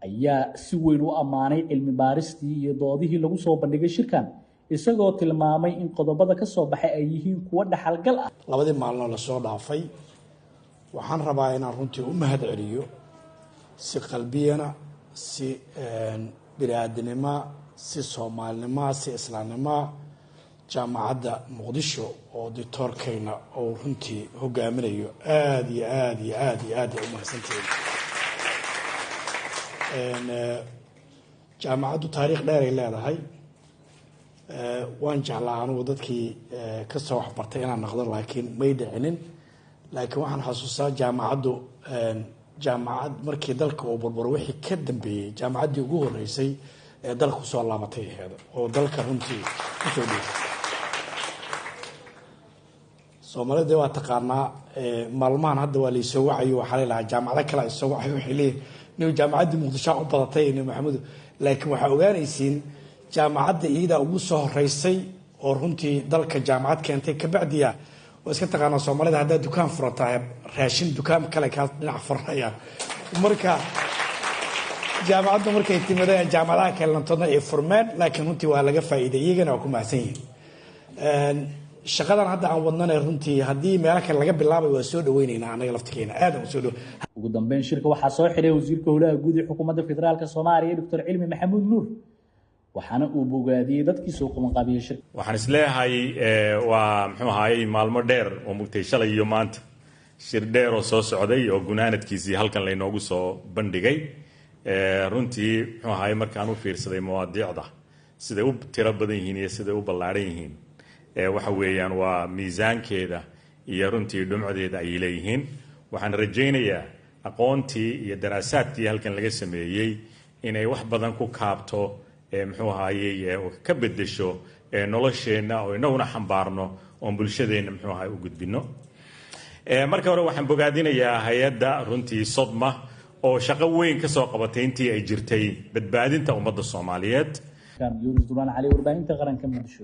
ayaa si weyn u ammaanay cilmi baaristii iyo doodihii lagu soo bandhigay shirkan isagoo tilmaamay in qodobada ka soo baxay ay yihiin kuwa dhaxalgal ah. labadii maalin la soo dhaafay waxaan rabaa inaan runtii u mahad celiyo si qalbiyana si bini'aadanimo si Soomaalinimo si Islaamnimo jaamacadda Muqdisho oo doctorkayna oo runtii hogaaminayo aad u mahadsantahay. jaamacaddu taariikh dheer ay leedahay waan jeclaa anigu dadkii ka soo waxbartay inaan noqdo laakiin may dhicinin laakiin waxaan xasuustaa jaamacaddu jaamacad markii dalka uu burbur wixii ka dambeeyay jaamacaddii ugu horeysay ee dalka soo laabatay ahayd oo dalka runtii ku soo dhigay Soomaalida waa taqaanaa maalmahan hadda waa la soo wacayo waxa la jaamacada kale ay soo wacayo xilli inuu jaamacadda Muqdisho u badatay in Maxamed laakiin waxa ogaanaysiin jaamacadda iyada ugu soo horeysay oo runtii dalka jaamacad keentay ka bacdiya oo iska taqaanaa Soomaalida hadda dukaan furata raashin dukaan kale ka dhinac furaya marka jaamacadda markay timaadeen jaamacadaha kale lantana ay furmeen laakiin runtii waa laga faa'iiday iyagana waa ku mahadsan yihiin shaqadan hadda aan wadnaa runtii hadii meel kale laga bilaabay waa soo dhaweynaynaa anaga laftigeena aad u soo ugu dambeyn shirka waxa soo xiray wasiirka howlaha guud ee xukuumadda federaalka Soomaaliya Dr. Cilmi Maxamuud Nuur waxaana uu bogaadiyay dadkii soo qaban qaabiyay shirka waxaan isleeyahay waa muxuu ahaayay maalmo dheer oo mugtay shalay iyo maanta shir dheer oo soo socday oo gunaanadkiisii halkan la inoogu soo bandhigay runtii muxuu ahaayay markaan u fiirsaday mawaadiicda sida u tiro badan yihiin iyo sida u ballaaran yihiin waxa weeyaan waa miisaankeeda iyo runtii dhumcadeeda ay leeyihiin waxaan rajaynayaa aqoontii iyo daraasaadkii halkan laga sameeyay inay wax badan ku kaabto muxuu ahaayay ka bedesho nolosheena oo inaguna xambaarno oo bulshadeena muxuu ahaayay u gudbino marka hore waxaan bogaadinayaa hay'adda runtii Sodma oo shaqo weyn ka soo qabatay intii ay jirtay badbaadinta ummadda Soomaaliyeed kan Yunus Duran Ali warbaahinta qaranka Muqdisho.